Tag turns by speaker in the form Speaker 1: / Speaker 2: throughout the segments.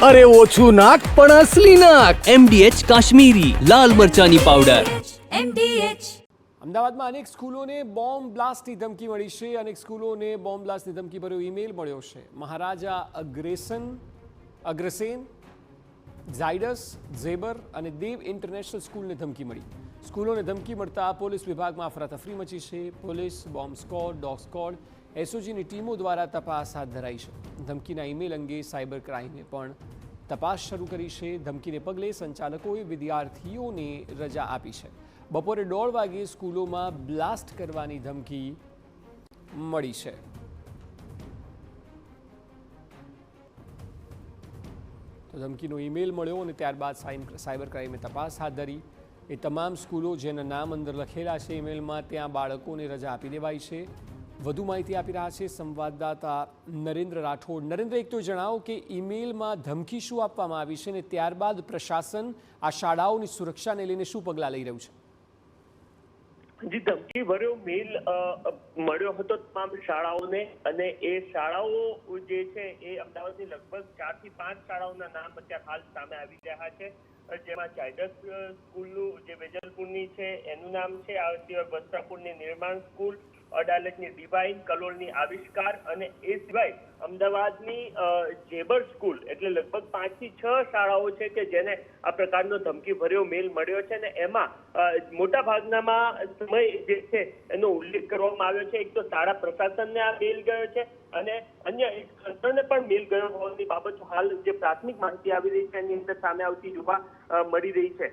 Speaker 1: અરે ઓછું નાક પણ અસલી નાક.
Speaker 2: MDH કાશ્મીરી લાલ મરચાની પાવડર.
Speaker 3: અમદાવાદમાં અનેક સ્કૂલોને બોમ્બ બ્લાસ્ટની ધમકી મળી છે. અનેક સ્કૂલોને બોમ્બ બ્લાસ્ટની ધમકી ભર્યો ઈમેલ મળ્યો છે. મહારાજા અગ્રસેન, ઝાયડસ, ઝેબર અને દેવ ઇન્ટરનેશનલ સ્કૂલને ધમકી મળી. સ્કૂલોને ધમકી મળતા પોલીસ વિભાગમાં અફરાતફરી મચી છે. Police, bomb squad, dog squad, એસઓજીની ટીમો દ્વારા તપાસ હાથ ધરાઈ છે. ધમકીના ઈમેલ અંગે સાયબર ક્રાઇમે પણ તપાસ શરૂ કરી છે. ધમકીને પગલે સંચાલકોએ વિદ્યાર્થીઓને રજા આપી છે. બપોરે 1:30 વાગે સ્કૂલોમાં બ્લાસ્ટ કરવાની ધમકી મળી છે. તો ધમકીનો ઈમેલ મળ્યો અને ત્યારબાદ સાયબર ક્રાઇમે તપાસ હાથ ધરી. એ તમામ સ્કૂલો જેના નામ અંદર લખેલા છે ઈમેલમાં, ત્યાં બાળકોને રજા આપી દેવાઈ છે. વધુ માહિતી આપી રહ્યા છે સંવાદદાતા નરેન્દ્ર રાઠોડ. નરેન્દ્ર, એક તો જણાવો કે ઈમેલમાં ધમકી શું આપવામાં આવી છે અને ત્યારબાદ પ્રશાસન આ શાળાઓની સુરક્ષાને લઈને શું પગલાં લઈ રહ્યું છે?
Speaker 4: જી, ધમકી ભર્યો મેલ મળ્યો હતો તમામ શાળાઓને અને એ શાળાઓ જે છે એ અમદાવાદની લગભગ 4 થી 5 શાળાઓના નામ અત્યારે હાલ સામે આવી રહ્યા છે. જેમાં ઝાયડસ સ્કૂલનું જે વેજલપુરની છે એનું નામ છે. આ સિવાય વસ્ત્રાપુરની નિર્માણ સ્કૂલ, અડાલજની ડિવાઇન, કલોલની આવિષ્કાર અને એ સિવાય અમદાવાદની ઝેબર સ્કૂલ, એટલે લગભગ 5 થી 6 શાળાઓ છે કે જેને આ પ્રકારનો ધમકી ભર્યો મેલ મળ્યો છે. અને એમાં મોટા ભાગનામાં સમય જે છે એનો ઉલ્લેખ કરવામાં આવ્યો છે. એક તો શાળા પ્રશાસનને આ મેલ ગયો છે અને અન્ય એક તંત્રને પણ મેલ ગયો હોવાની બાબત હાલ જે પ્રાથમિક માહિતી આવી રહી છે એની અંદર સામે આવતી જોવા મળી રહી છે.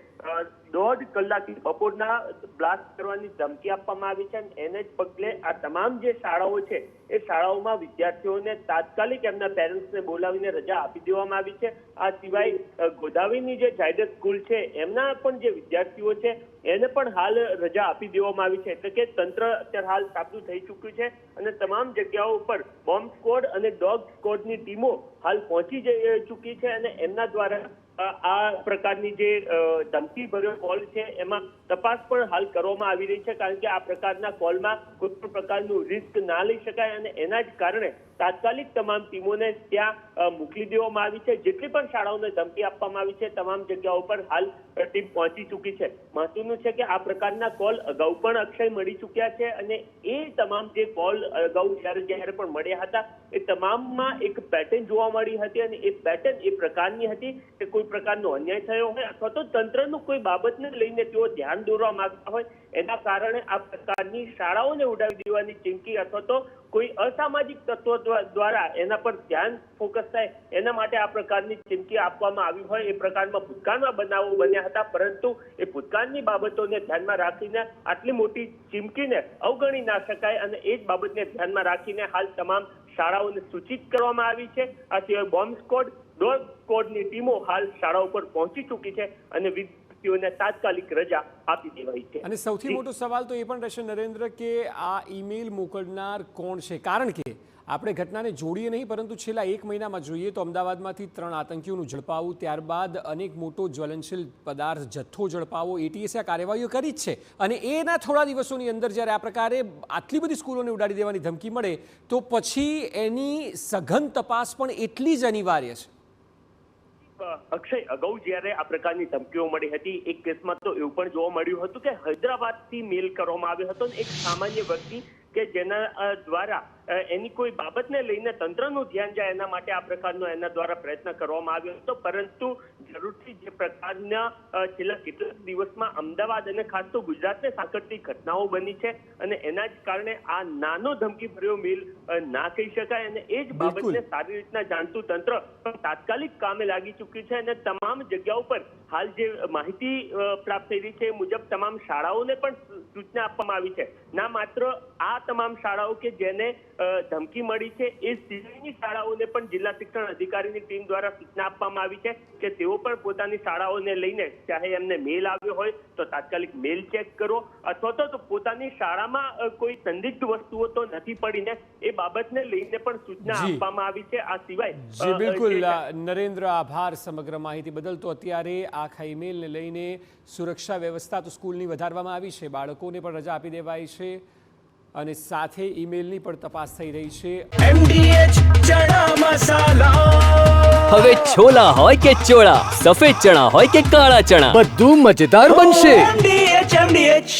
Speaker 4: 1.5 કલાકથી બપોરના બ્લાસ્ટ કરવાની ધમકી આપવામાં આવી છે અને એને જ પગલે આ તમામ જે શાળાઓ છે એ શાળાઓમાં વિદ્યાર્થીઓને તાત્કાલિક એમના પેરેન્ટ્સને બોલાવીને રજા આપી દેવામાં આવી છે. આ સિવાય ગોદાવીની જે ઝાયડસ સ્કૂલ છે એમના પણ જે વિદ્યાર્થીઓ છે એને પણ હાલ રજા આપી દેવામાં આવી છે. એટલે કે તંત્ર અત્યારે હાલ સાબદું થઈ ચૂક્યું છે અને તમામ જગ્યાઓ પર બોમ્બ સ્ક્વોડ અને ડોગ સ્ક્વોડની ટીમો હાલ પહોંચી ચૂકી છે અને એમના દ્વારા આ પ્રકારની જે ધમકી ભર્યો કોલ છે એમાં તપાસ પણ હાલ કરવામાં આવી રહી છે. કારણ કે આ પ્રકારના કોલમાં કોઈ પણ પ્રકારનું રિસ્ક ના લઈ શકાય અને એના જ કારણે તાત્કાલિક તમામ ટીમોને ત્યાં મોકલી દેવામાં આવી છે. જેટલી પણ શાળાઓને ધમકી આપવામાં આવી છે તમામ જગ્યાઓ પર હાલ ટીમ પહોંચી ચૂકી છે. મહત્વનું છે કે આ પ્રકારના કોલ અગાઉ પણ અક્ષય મળી ચૂક્યા છે અને એ તમામ જે કોલ અગાઉ જ્યારે પણ મળ્યા હતા એ તમામમાં એક પેટર્ન જોવા મળી હતી અને એ પેટર્ન એ પ્રકારની હતી કે કોઈ પ્રકારનો અન્યાય થયો હોય અથવા તો તંત્રનું કોઈ બાબતને લઈને તેઓ ધ્યાન દોરવા માંગતા હોય એના કારણે આ પ્રકારની શાળાઓને ઉડાવી દેવાની ચીમકી અથવા તો કોઈ અસામાજિક તત્વો દ્વારા એના પર ધ્યાન ફોકસ થાય એના માટે આ પ્રકારની ચીમકી આપવામાં આવી હોય એ પ્રકારમાં ભૂતકાળમાં બનાવો બન્યા હતા. પરંતુ એ ભૂતકાળની બાબતોને ધ્યાનમાં રાખીને આટલી મોટી ચીમકીને અવગણી ના શકાય અને એ જ બાબતને ધ્યાનમાં રાખીને હાલ તમામ શાળાઓને સૂચિત કરવામાં આવી છે. આ સિવાય બોમ્બ સ્ક્વોડ, ડોગ સ્ક્વોડની ટીમો હાલ શાળાઓ પર પહોંચી ચૂકી છે અને વિદ્યાર્થીઓને તાત્કાલિક રજા આપી દેવાઈ છે.
Speaker 3: અને સૌથી મોટો સવાલ તો એ પણ રહેશે નરેન્દ્ર કે આ ઈમેલ મોકલનાર કોણ છે? કારણ કે આપણે ઘટનાને જોડીએ નહીં પરંતુ છેલ્લા 1 મહિનામાં જોઈએ તો અમદાવાદમાંથી 3 આતંકીઓનું ઝડપાવું, ત્યારબાદ અનેક મોટો જ્વલનશીલ પદાર્થ જથ્થો ઝડપાવો, એટીએસે આ કાર્યવાહીઓ કરી જ છે. અને એના થોડા દિવસોની અંદર જ્યારે આ પ્રકારે આટલી બધી સ્કૂલોને ઉડાડી દેવાની ધમકી મળે તો પછી એની સઘન તપાસ પણ એટલી જ અનિવાર્ય છે.
Speaker 4: અક્ષય, અગાઉ જ્યારે આ પ્રકારની ધમકીઓ મળી હતી એક કેસમાં તો એવું પણ જોવા મળ્યું હતું કે હૈદરાબાદથી મેલ કરવામાં આવ્યો હતો એક સામાન્ય વ્યક્તિ કે જેના દ્વારા એની કોઈ બાબતને લઈને તંત્રનું ધ્યાન જાય એના માટે આ પ્રકારનો એના દ્વારા પ્રયત્ન કરવામાં આવ્યો હતો. પરંતુ જરૂરથી જે પ્રકારના છેલ્લા કેટલાક દિવસમાં અમદાવાદ અને ખાસ તો ગુજરાતને સાંકળતી ઘટનાઓ બની છે અને એના જ કારણે આ નાનો ધમકી ભર્યો મેલ ના કહી શકાય અને એ જ બાબતને સારી રીતના જાણતું તંત્ર તાત્કાલિક કામે લાગી ચૂક્યું છે અને તમામ જગ્યાઓ પર હાલ જે માહિતી પ્રાપ્ત થઈ રહી છે એ મુજબ તમામ શાળાઓને પણ સૂચના આપવામાં આવી છે. ના માત્ર આ તમામ શાળાઓ કે જેને ધમકી મળી છે એ સિવાયની શાળાઓને પણ જિલ્લા શિક્ષણ અધિકારીની ટીમ દ્વારા સૂચના આપવામાં આવી છે કે તેઓ પણ પોતાની શાળાઓને લઈને ચાહે એમને મેલ આવ્યો હોય તો તાત્કાલિક મેલ ચેક કરો અથવા તો પોતાની શાળામાં કોઈ સંદિગ્ધ વસ્તુઓ તો નથી પડીને એ બાબતને લઈને પણ સૂચના આપવામાં આવી છે. આ સિવાય
Speaker 3: બિલકુલ નરેન્દ્ર, આભાર સમગ્ર માહિતી બદલ. તો અત્યારે આખા ઈમેલને લઈને સુરક્ષા વ્યવસ્થા તો સ્કૂલની વધારવામાં આવી છે, બાળકોને પણ રજા આપી દેવાઈ છે અને સાથે ઈમેલની પણ તપાસ થઈ રહી છે.
Speaker 1: MDH ચણા મસાલા
Speaker 2: હવે છોલા હોય કે ચોળા, સફેદ ચણા હોય કે કાળા ચણા,
Speaker 1: બધું મજેદાર બનશે.